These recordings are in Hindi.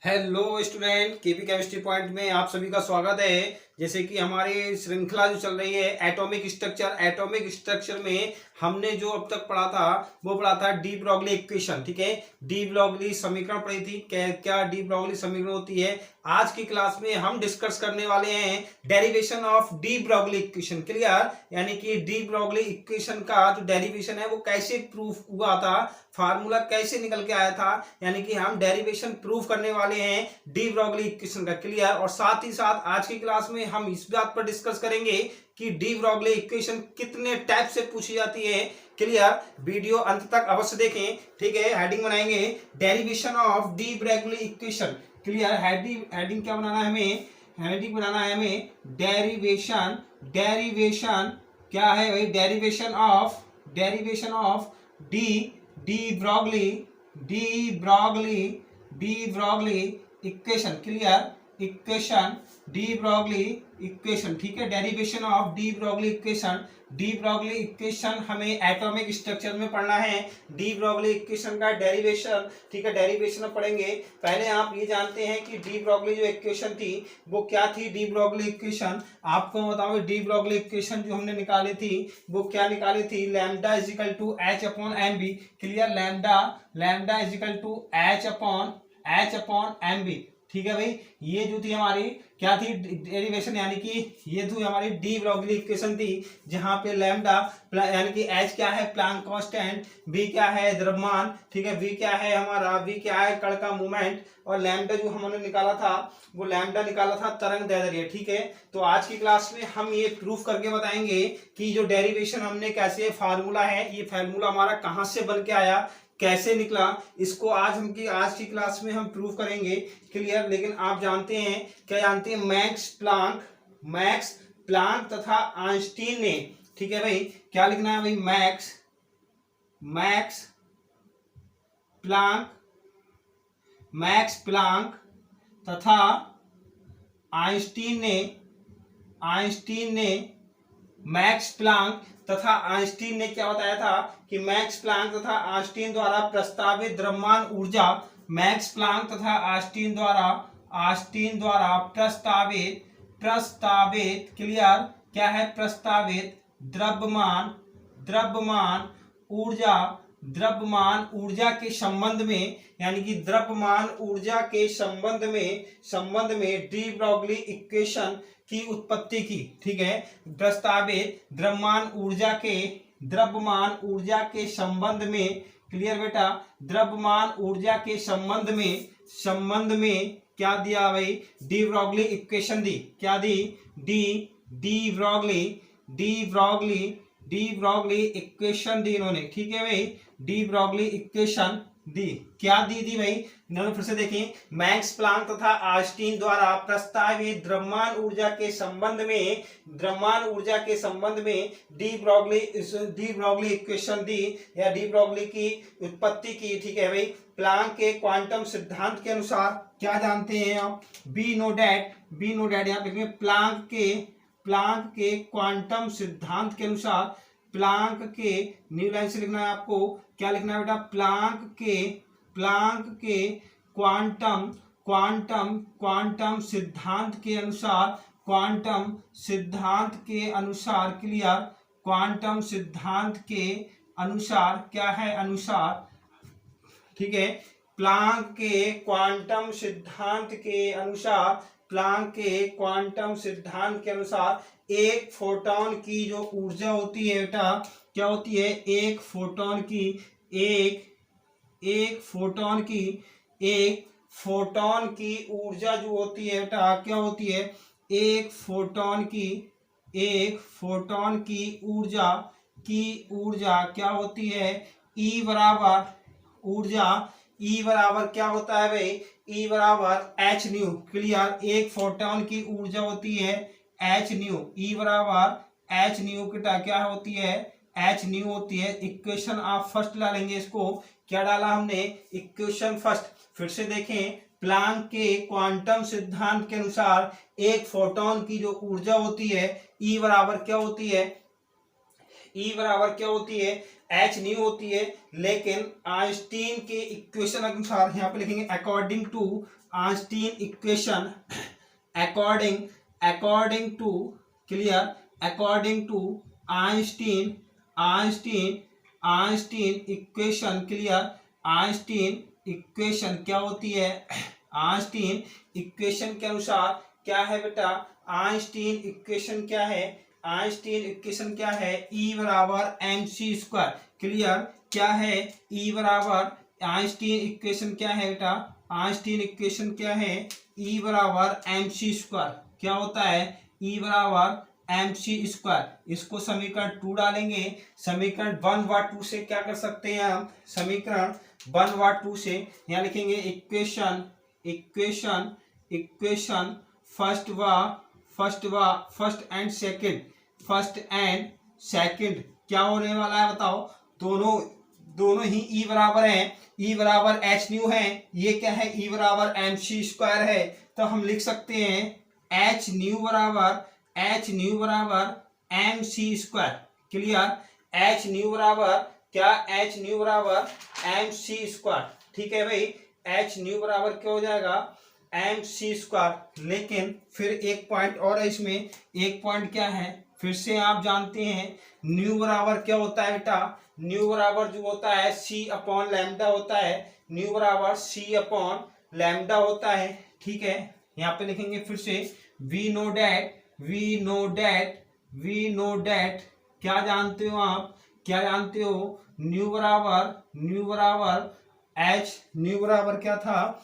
Hello student, KP chemistry point में आप सभी का स्वागत है। जैसे कि हमारी श्रृंखला जो चल रही है एटॉमिक स्ट्रक्चर में हमने जो अब तक पढ़ा था वो पढ़ा था डी ब्रॉगली इक्वेशन। ठीक है, डी ब्रॉगली समीकरण पढ़ी थी। क्या डी ब्रॉगली समीकरण होती है। आज की क्लास में हम डिस्कस करने वाले हैं derivation of D Broglie equation. Clear, यानी कि डी ब्रॉगली इक्वेशन का जो डेरिवेशन है वो कैसे प्रूफ हुआ था, फार्मूला कैसे निकल के आया था, यानी कि हम डेरिवेशन प्रूफ करने वाले हैं डी ब्रॉगली इक्वेशन का। क्लियर, और साथ ही साथ आज की क्लास में हम इस बात पर डिस्कस करेंगे कि डी ब्रॉगली इक्वेशन कितने टाइप से पूछी जाती है। क्लियर, वीडियो अंत तक अवश्य देखें। ठीक है, हेडिंग बनाएंगे derivation of D Broglie equation. Clear, heading क्या बनाना है हमें, हेडिंग बनाना है हमें डेरिवेशन क्या है भाई, derivation of D Broglie equation. Clear, equation D Broglie equation. ठीक है, derivation of D Broglie equation हमें एटॉमिक स्ट्रक्चर में पढ़ना है। डी ब्रॉगली इक्वेशन का डेरिवेशन, ठीक है, डेरिवेशन पढ़ेंगे। पहले आप ये जानते हैं कि डी ब्रॉगली जो इक्वेशन थी वो क्या थी। डी ब्रॉगली इक्वेशन आपको बताऊंगा, डी ब्रॉगली इक्वेशन जो हमने निकाली थी वो क्या निकाली थी, lambda is equal to H upon M B. Clear, lambda is equal to H upon M B. ठीक है भाई, ये जो थी हमारी क्या थी डेरिवेशन, यानी कि ये थी हमारी डी ब्रॉगली इक्वेशन थी, जहां पे लैम्डा यानी कि एच क्या है प्लैंक कांस्टेंट, बी क्या है द्रव्यमान, ठीक है, वी क्या है हमारा, वी क्या है कण का मूवमेंट, और लैम्डा जो हमने निकाला था वो लैम्डा निकाला था तरंग दैर्ध्य। ठीक है, तो आज की क्लास में हम ये प्रूफ करके बताएंगे कि जो डेरिवेशन हमने कैसे फार्मूला है, ये फार्मूला हमारा कहां से बन के आया, कैसे निकला, इसको आज की क्लास में हम प्रूव करेंगे। क्लियर, लेकिन आप जानते हैं, क्या जानते हैं, मैक्स प्लांक तथा आइंस्टीन ने, ठीक है भाई, क्या लिखना है भाई, मैक्स प्लांक तथा आइंस्टीन ने मैक्स प्लांक तथा आइंस्टीन ने क्या बताया था कि मैक्स प्लांक तथा आइंस्टीन द्वारा प्रस्तावित द्रव्यमान ऊर्जा, मैक्स प्लांक तथा आइंस्टीन द्वारा प्रस्तावित क्लियर क्या है, प्रस्तावित द्रव्यमान ऊर्जा के संबंध में, यानी कि द्रव्यमान ऊर्जा के संबंध में डी ब्रॉगली इक्वेशन की उत्पत्ति की। ठीक है, प्रस्तावित द्रव्यमान ऊर्जा के संबंध में, क्लियर बेटा, द्रव्यमान ऊर्जा के संबंध में क्या दिया भाई, डी ब्रॉगली इक्वेशन दी। क्या दी, डी ब्रॉगली इक्वेशन दी इन्होंने। ठीक है भाई, डी ब्रॉगली इक्वेशन दी। क्या दी भाई, इन्होंने फिर से देखें, मैक्स प्लांक तथा आइंस्टीन द्वारा प्रस्तावित द्रव्यमान ऊर्जा के संबंध में डी ब्रॉगली इक्वेशन दी या डी ब्रॉगली की उत्पत्ति की। ठीक है भाई, प्लांक के क्वांटम सिद्धांत के अनुसार क्या जानते हैं आप, बी नो डैट यहाँ पे लिखेंगे, प्लांक के क्वांटम सिद्धांत के अनुसार, प्लांक के न्यू लाइन से लिखना है आपको, क्या लिखना है बेटा, प्लांक के क्वांटम सिद्धांत के अनुसार क्लियर, क्वांटम सिद्धांत के अनुसार क्या है, अनुसार, ठीक है, प्लांक के क्वांटम सिद्धांत के अनुसार एक फोटोन की जो ऊर्जा होती है बेटा, क्या होती है, एक फोटोन की ऊर्जा जो होती है बेटा, क्या होती है, एक फोटोन की ऊर्जा क्या होती है, ई बराबर क्या होता है भाई, ई बराबर एच न्यू। क्लियर, एक फोटोन की ऊर्जा होती है एच न्यू, ई बराबर एच न्यू क्या होती है, एच न्यू होती है। इक्वेशन आप फर्स्ट डालेंगे, इसको क्या डाला हमने, इक्वेशन फर्स्ट। फिर से देखें, प्लांक के क्वांटम सिद्धांत के अनुसार एक फोटोन की जो ऊर्जा होती है ई बराबर क्या होती है, ई बराबर क्या होती है, एच न्यू होती है। लेकिन आइंस्टीन के इक्वेशन अनुसार यहाँ पे लिखेंगे according to Einstein equation, according to clear, according to Einstein equation clear, Einstein equation क्या होती है, आइंस्टीन इक्वेशन के अनुसार क्या है बेटा, आइंस्टीन इक्वेशन क्या है, आइंस्टीन इक्वेशन क्या है, ई बराबर एम सी स्क्वायर क्लियर, क्या है ई बराबर, आइंस्टीन इक्वेशन क्या है बेटा, आइंस्टीन इक्वेशन क्या है, ई बराबर एम सी स्क्वायर, क्या होता है ई बराबर एम सी स्क्वायर। इसको समीकरण 2 डालेंगे, समीकरण 1 व 2 से क्या कर सकते हैं हम, समीकरण 1 व 2 से यहाँ लिखेंगे इक्वेशन फर्स्ट एंड सेकंड क्या होने वाला है बताओ, दोनों ही ई बराबर हैं, ई बराबर एच न्यू है, ये क्या है ई बराबर एम सी स्क्वायर है। तो हम लिख सकते हैं एच न्यू बराबर M C square clear, H nu बराबर क्या, एच न्यू बराबर एम सी स्क्वायर, ठीक है भाई, एच न्यू बराबर क्या हो जाएगा एम सी स्क्वायर। लेकिन फिर एक पॉइंट और है इसमें, एक पॉइंट क्या है, फिर से आप जानते हैं न्यू बराबर क्या होता है बेटा, न्यू बराबर जो होता है सी अपॉन लैम्डा होता है, न्यू बराबर सी अपॉन लैम्डा होता है, ठीक है। यहाँ पे लिखेंगे फिर से वी नो डैट क्या जानते हो आप, क्या जानते हो, न्यू बराबर एच, न्यू बराबर क्या था,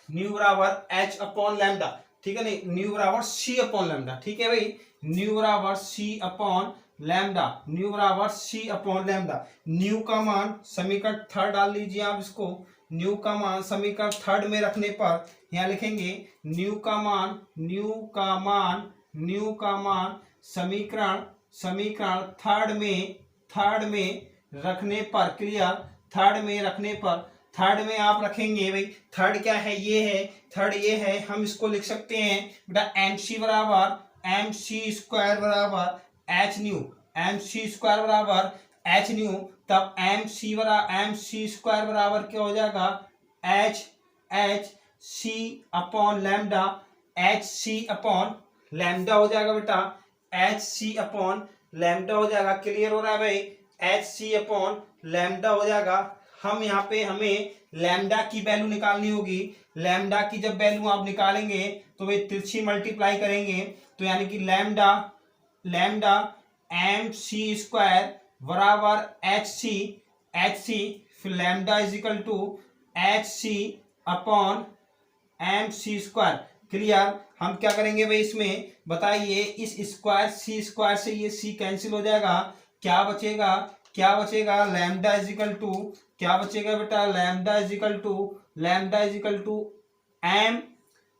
न्यू बराबर एच अपॉन लैम्डा, ठीक है, नहीं न्यू बराबर सी अपॉन लैम्डा, ठीक है भाई, न्यू बराबर सी अपॉन लैम्डा, न्यू बराबर सी अपॉन लैम्डा। न्यू का मान समीकरण 3 डाल लीजिए आप इसको, न्यू का मान समीकरण 3 में रखने पर यहाँ लिखेंगे न्यू का मान समीकरण 3 में रखने पर क्लियर, 3 में रखने पर, 3 में आप रखेंगे भाई, 3 क्या है ये है, 3 ये है, हम इसको लिख सकते हैं बेटा एम सी स्क्वायर बराबर एच न्यू, तब एम सी स्क्वायर बराबर क्या हो जाएगा H C upon lambda, H C upon lambda हो जाएगा बेटा, एच सी अपॉन लैम्डा हो जाएगा, क्लियर हो रहा है भाई, एच सी अपॉन लैम्डा हो जाएगा। हम यहाँ पे हमें लैम्डा की वैल्यू निकालनी होगी, लैम्डा की जब वैल्यू आप निकालेंगे तो वे तिरछी मल्टीप्लाई करेंगे, तो यानी कि लैम्डा एम सी स्क्वायर बराबर एच सी, फिर lambda is equal to H C upon M C square clear. हम क्या करेंगे भाई इसमें बताइए, इस स्क्वायर से ये सी कैंसिल हो जाएगा, क्या बचेगा लैम्डा इज इक्वल टू, क्या बचेगा बेटा lambda is equal to M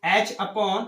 H upon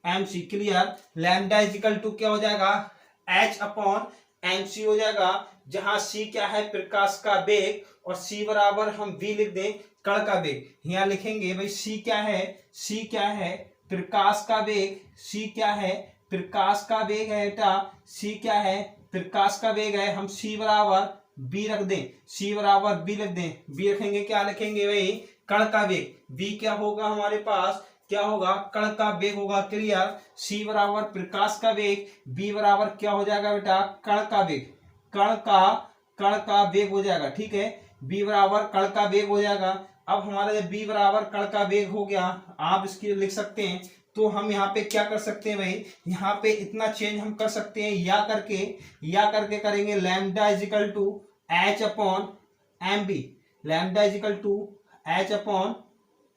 M C clear, lambda is equal to क्या हो जाएगा एच अपॉन एम सी हो जाएगा, जहां सी क्या है प्रकाश का वेग और सी बराबर हम वी लिख दें कण का वेग। यहाँ लिखेंगे भाई सी क्या है प्रकाश का वेग, सी क्या है प्रकाश का वेग है बेटा, सी क्या है प्रकाश का वेग है, हम सी बराबर बी रख दें, सी बराबर बी लिख दें, बी रखेंगे क्या लिखेंगे भाई कण का वेग, बी क्या होगा हमारे पास, क्या होगा कण का वेग होगा क्लियर, सी बराबर प्रकाश का वेग, बी बराबर क्या हो जाएगा बेटा कण का वेग, कण का वेग हो जाएगा, ठीक है, बी बराबर कण का वेग हो जाएगा। अब हमारा जब बी बराबर कण का वेग हो गया, आप इसकी लिख सकते हैं, तो हम यहाँ पे क्या कर सकते हैं भाई, यहाँ पे इतना चेंज हम कर सकते हैं, या करके करेंगे lambda is equal to H upon M B, lambda is equal to H upon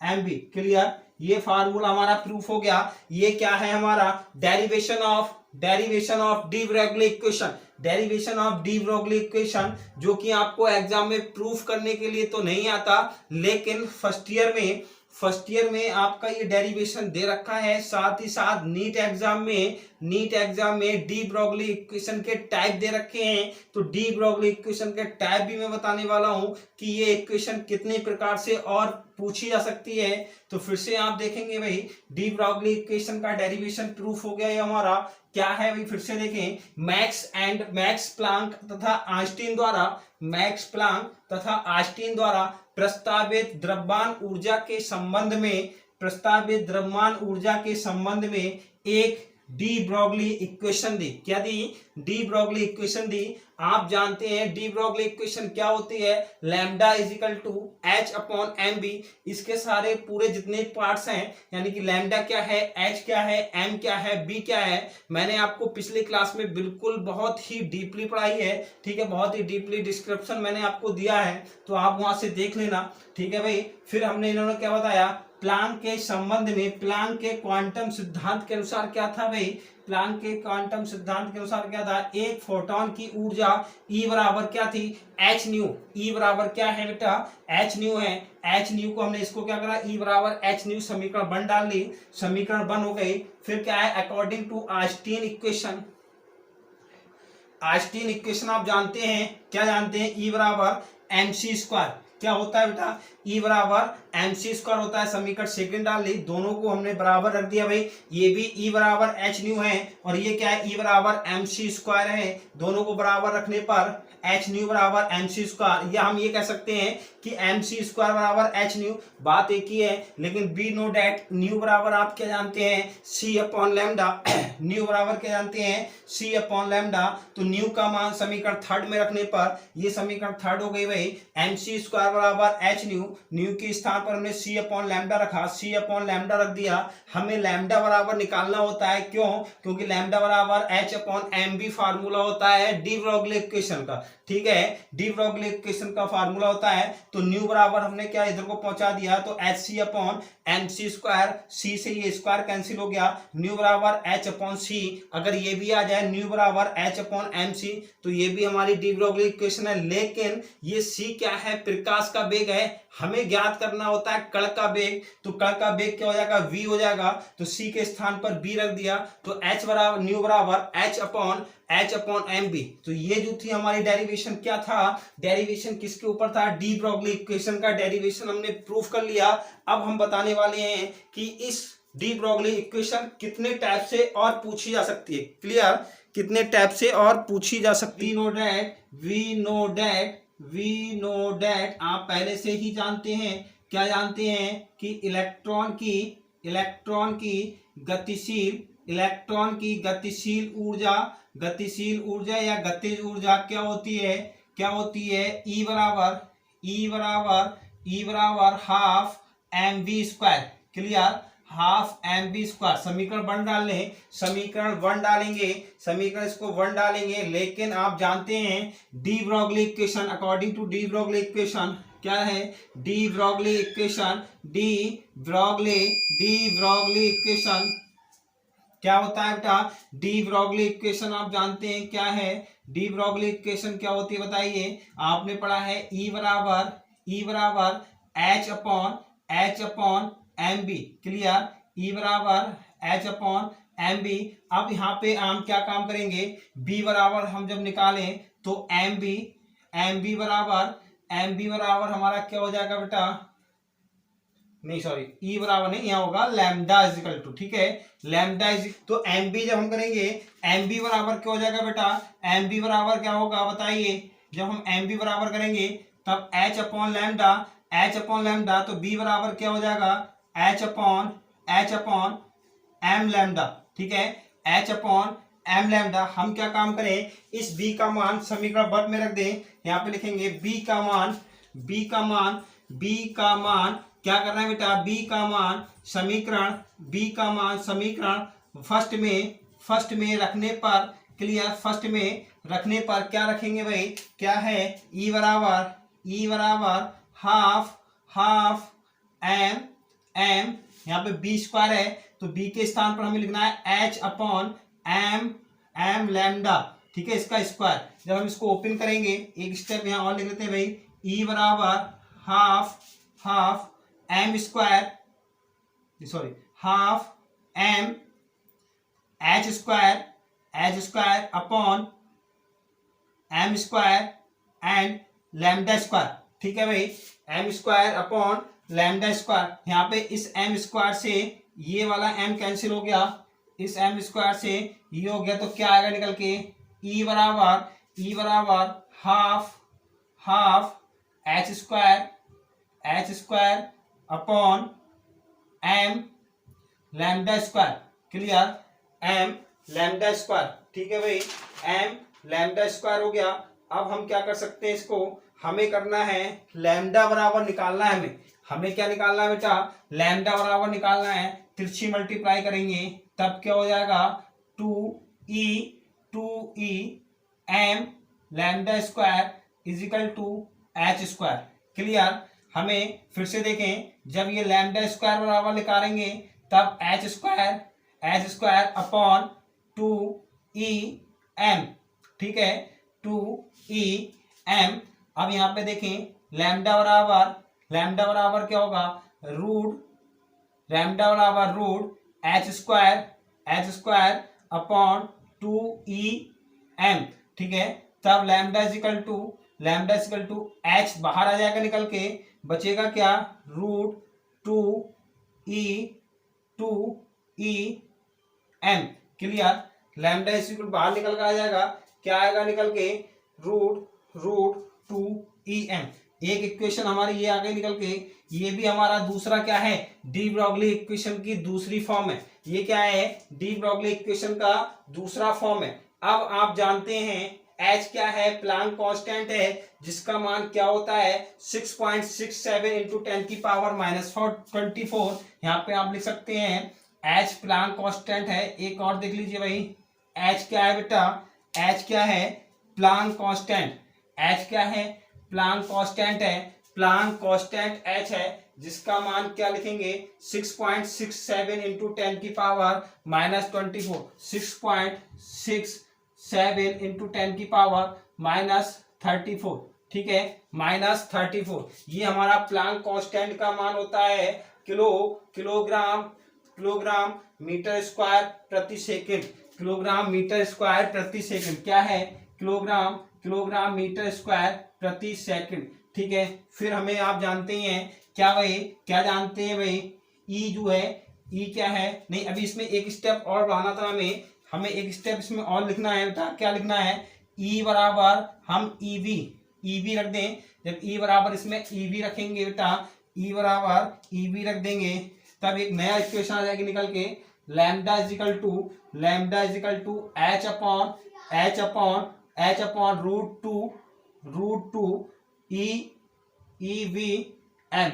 M B clear. ये फार्मूला हमारा प्रूफ हो गया। ये क्या है हमारा derivation of de Broglie equation, जो कि आपको एग्जाम में प्रूफ करने के लिए तो नहीं आता, लेकिन फर्स्ट ईयर में आपका ये डेरिवेशन दे रखा है। साथ ही साथ नीट एग्जाम में डी ब्रोगली इक्वेशन के टाइप दे रखे हैं, तो डी ब्रोगली इक्वेशन के टाइप भी मैं बताने वाला हूं कि ये इक्वेशन कितने प्रकार से और पूछी जा सकती है। तो फिर से आप देखेंगे भाई, डी ब्रॉगली इक्वेशन का डेरिवेशन प्रूफ हो गया ये हमारा। क्या है भाई, फिर से देखें, मैक्स प्लांक तथा आइंस्टीन द्वारा प्रस्तावित द्रव्यमान ऊर्जा के संबंध में एक डी ब्रॉगली इक्वेशन दी। क्या दी? डी ब्रॉगली इक्वेशन दी। आप जानते हैं डी ब्रॉगली इक्वेशन क्या होती है, lambda is equal to H upon M B. इसके सारे पूरे जितने पार्ट्स हैं, यानी कि लैम्डा क्या है, एच क्या है, एम क्या है, बी क्या है, मैंने आपको पिछली क्लास में बिल्कुल बहुत ही डीपली पढ़ाई है। ठीक है, बहुत ही डीपली डिस्क्रिप्शन मैंने आपको दिया है, तो आप वहां से देख लेना। ठीक है भाई, फिर हमने इन्होंने क्या बताया, प्लांक के संबंध में, प्लांक के क्वांटम सिद्धांत के अनुसार क्या था भाई, प्लांक के क्वांटम सिद्धांत के अनुसार क्या था, एक फोटोन की ऊर्जा E बराबर क्या थी, एच न्यू। E बराबर क्या है बेटा, एच न्यू है। एच न्यू को हमने इसको क्या करा, E बराबर एच न्यू, समीकरण बन डाल ली, समीकरण बन हो गई। फिर क्या है, according to Einstein equation, Einstein equation आप जानते हैं, क्या जानते हैं, E बराबर mc स्क्वायर। क्या होता है बेटा, E बराबर mc स्क्वायर होता है। समीकरण सेकंड डाल ली, दोनों को हमने बराबर रख दिया भाई। ये भी E बराबर एच न्यू है और ये क्या है, E बराबर mc स्क्वायर है। दोनों को बराबर रखने पर एच न्यू बराबर mc स्क्वायर, या हम ये कह सकते हैं कि mc स्क्वायर बराबर एच न्यू। बात एक ही है, लेकिन बी नो डैट न्यू बराबर आप क्या जानते हैं, c अपॉन लैम्डा। न्यू बराबर क्या जानते हैं, c अपॉन लैम्डा। तो न्यू का मान समीकरण थर्ड में रखने पर ये समीकरण थर्ड हो गई भाई, mc स्क्वायर बराबर एच न्यू। न्यू के स्थान पर हमने c अपॉन लैम्डा रखा, c अपॉन लैम्डा रख दिया। हमें लैम्डा बराबर निकालना होता है, क्यों, क्योंकि लैम्डा बराबर h upon M B formula होता है डी ब्रॉगली इक्वेशन का। ठीक है, डी ब्रॉगली इक्वेशन का फार्मूला होता है। तो न्यू बराबर हमने क्या इधर को पहुंचा दिया, तो H C upon M C square, C से ये स्क्वायर कैंसिल हो गया, न्यू बराबर एच अपॉन सी। अगर ये भी आ जाए न्यू बराबर एच अपॉन एम सी, तो ये भी हमारी डी ब्रॉगली इक्वेशन है। लेकिन ये सी क्या है, प्रकाश का वेग है, हमें ज्ञात करना होता है कण का वेग। तो कण का वेग क्या हो जाएगा, v हो जाएगा। तो c के स्थान पर b रख दिया, तो h बराबर न्यू बराबर h अपॉन एम बी। तो ये जो थी हमारी डेरिवेशन, क्या था, डेरिवेशन किसके ऊपर था, डी ब्रॉगली इक्वेशन का डेरिवेशन हमने प्रूफ कर लिया। अब हम बताने वाले हैं कि इस डी ब्रॉगली इक्वेशन कितने टाइप से और पूछी जा सकती है। क्लियर, कितने टाइप से और पूछी जा सकती है। वी नो डेट आप पहले से ही जानते हैं, क्या जानते हैं कि इलेक्ट्रॉन की गतिशील ऊर्जा या गतिज ऊर्जा क्या होती है, E बराबर half M V square. Clear, half M B square. समीकरण वन डालेंगे, लेकिन आप जानते हैं de Broglie equation, according to de Broglie equation क्या है, डी ब्रॉगली इक्वेशन क्या होता है बेटा, डी ब्रॉगली इक्वेशन आप जानते हैं क्या है, डी ब्रॉगली इक्वेशन क्या होती है बताइए। आपने पढ़ा है E बराबर H upon M B. Clear, E बराबर एच अपॉन एम बी। अब यहाँ पे हम क्या काम करेंगे, B बराबर हम जब निकालें तो एम बी बराबर हमारा क्या हो जाएगा बेटा, नहीं सॉरी, E बराबर नहीं, यहाँ होगा लैम्डा इज इक्वल टू। ठीक है, लैम्डा इज, तो एम बी जब हम करेंगे, एम बी बराबर क्या हो जाएगा बेटा, एम बी बराबर क्या होगा बताइए। जब हम एम बी बराबर करेंगे तब एच अपॉन लैम्डा, तो बी बराबर क्या हो जाएगा, एच अपॉन एम लैम्डा। ठीक है, एच अपॉन एम लैम्डा। हम क्या काम करें, इस बी का मान समीकरण वर्ग में रख दें। यहाँ पे लिखेंगे बी का मान क्या करना है बेटा, बी का मान समीकरण फर्स्ट में रखने पर, क्लियर, फर्स्ट में रखने पर क्या रखेंगे भाई, क्या है, E बराबर हाफ एम, यहाँ पे बी स्क्वायर है, तो बी के स्थान पर हमें लिखना है एच अपॉन एम लैम्डा। ठीक है, इसका स्क्वायर। जब हम इसको ओपन करेंगे, एक स्टेप यहाँ और लिख लेते हैं भाई, E बराबर half M square, sorry, half M H square upon M square and lambda square. ठीक है भाई, M square upon lambda square, यहाँ पे इस एम स्क्वायर से ये वाला एम कैंसिल हो गया, इस एम स्क्वायर से ये हो गया, तो क्या आएगा निकल के ई बराबर half half H square upon M lambda square. Clear, M lambda square, ठीक है भाई, एम लैम्डा स्क्वायर हो गया। अब हम क्या कर सकते हैं, इसको हमें करना है लैम्डा बराबर निकालना है, हमें क्या निकालना है बेटा, लैम्डा बराबर निकालना है। तिरछी मल्टीप्लाई करेंगे तब क्या हो जाएगा, 2e M lambda square is equal to H square. Clear, हमें फिर से देखें, जब ये लैम्डा स्क्वायर बराबर निकालेंगे तब H square upon 2e M, ठीक है, 2e एम। अब यहाँ पे देखें लैम्डा बराबर क्या होगा, लैम्डा बराबर root H square upon 2e M, ठीक है। तब लैम्डा इजिकल टू एच बाहर आ जाएगा निकल के, बचेगा क्या, root 2e M. Clear, lambda is equal बाहर निकल कर आ जाएगा, क्या आएगा निकल के, रूट 2e एम। एक इक्वेशन हमारी ये आ गई निकल के, ये भी हमारा दूसरा क्या है, डी ब्रॉगली इक्वेशन की दूसरी फॉर्म है। ये क्या है, डी ब्रॉगली इक्वेशन का दूसरा फॉर्म है। अब आप जानते हैं एच क्या है, प्लैंक कांस्टेंट है, जिसका मान क्या होता है 6.67 इंटू 10 की पावर -24। यहाँ पे आप लिख सकते हैं एच प्लैंक कांस्टेंट है। एक और देख लीजिए भाई, एच क्या है बेटा, एच क्या है, प्लैंक कांस्टेंट। एच क्या है, प्लैंक कांस्टेंट है, प्लैंक कांस्टेंट एच है, जिसका मान क्या लिखेंगे, 6.67 इंटू 10 की पावर -24, 6.67 इंटू 10 की पावर -34, ठीक है, -34। ये हमारा प्लैंक कांस्टेंट का मान होता है किलोग्राम मीटर स्क्वायर प्रति सेकंड। किलोग्राम मीटर स्क्वायर प्रति सेकंड क्या है, किलोग्राम मीटर स्क्वायर प्रति सेकंड, ठीक है। फिर हमें आप जानते हैं क्या भाई, क्या जानते हैं भाई, ई जो है, ई क्या है, नहीं अभी इसमें एक स्टेप और बढ़ाना था, हमें एक स्टेप इसमें और लिखना है बेटा। क्या लिखना है, ई बराबर हम ईवी रख दें। जब ई बराबर इसमें ईवी रखेंगे बेटा, ई बराबर ईवी रख देंगे, तब एक नया इक्वेशन आ जाएगी निकल के, lambda is equal to H upon root two E V M,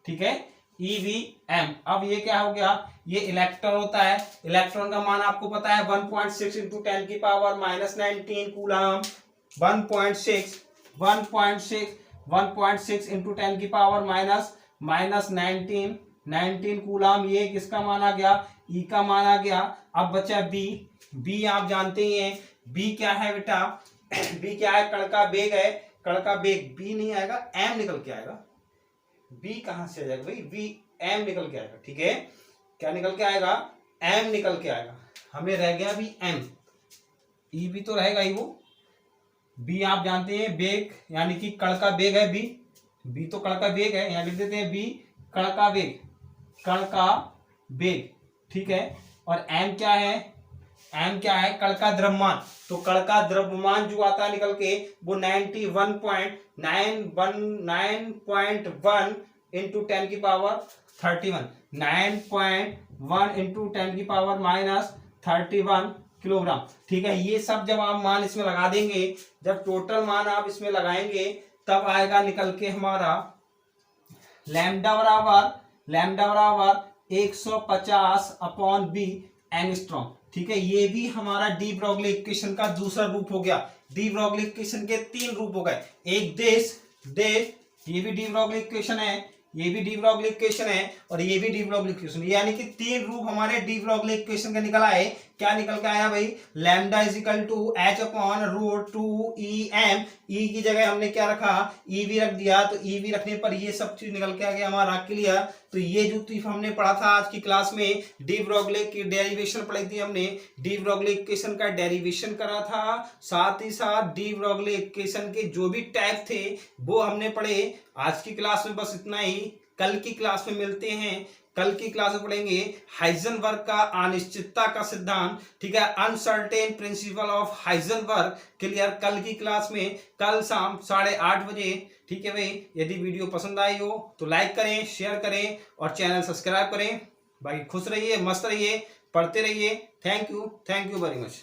ठीक है, ई वी एम। अब ये क्या हो गया, ये इलेक्ट्रॉन होता है, इलेक्ट्रॉन का मान आपको पता है 1.6 इंटू 10 की पावर -19 कूलम। 1.6 इंटू 10 की पावर -19 कूलम। ये किसका मान आ गया, ई का मान आ गया। अब बचा बी आप जानते ही हैं, बी क्या है बेटा, बी क्या है, कण का बेग है, कण का बेग। बी नहीं आएगा, एम निकल के आएगा। बी कहां से आ जाएगा भाई, बी एम निकल के आएगा, ठीक है। क्या निकल के आएगा, एम निकल के आएगा। हमें रह गया भी एम, ई भी तो रहेगा ही वो। बी आप जानते हैं बेग, यानी कि कण का बेग है बी तो कण का बेग है, यहाँ लिख देते हैं बी कण का बेग, ठीक है। और एम क्या है, कण का द्रव्यमान। तो कण का द्रव्यमान जो आता है निकल के, वो 91.1 इंटू 10 की पावर 31, 9.1 इंटू 10 की पावर -31 किलोग्राम, ठीक है। ये सब जब आप मान इसमें लगा देंगे, जब टोटल मान आप इसमें लगाएंगे, तब आएगा निकल के हमारा लैम्डा बराबर 150 अपॉन बी एंगस्ट्रॉम, ठीक है। ये भी हमारा डी ब्रॉगली इक्वेशन का दूसरा रूप हो गया। डी ब्रॉगली इक्वेशन के 3 रूप हो गए, एक देश, ये भी डी ब्रॉगली इक्वेशन है, ये भी डी ब्रॉगली इक्वेशन है, और ये भी डी ब्रॉगली इक्वेशन, यानी कि 3 रूप हमारे डी ब्रॉगली इक्वेशन का निकल आए। क्या निकल के आया भाई, lambda is equal to H upon root 2e एम। ई की जगह हमने क्या रखा, ई वी रख दिया, तो ई वी रखने पर ये सब चीज निकल के आ गया हमारा। क्लियर, तो ये जो हमने पढ़ा था आज की क्लास में, डी ब्रॉगली की डेरिवेशन पढ़ी थी हमने, डी ब्रॉगली इक्वेशन का डेरिवेशन करा था, साथ ही साथ डी ब्रॉगली इक्वेशन के जो भी टाइप थे वो हमने पढ़े। आज की क्लास में बस इतना ही। कल की क्लास में मिलते हैं। कल की क्लास में पढ़ेंगे हाइजेनबर्ग का अनिश्चितता का सिद्धांत, ठीक है, uncertain principle of Heisenberg. Clear, कल की क्लास में, कल शाम 8:30 बजे। ठीक है भाई, यदि वीडियो पसंद आई हो तो लाइक करें, शेयर करें और चैनल सब्सक्राइब करें। भाई खुश रहिए, मस्त रहिए, पढ़ते रहिए। Thank you very much.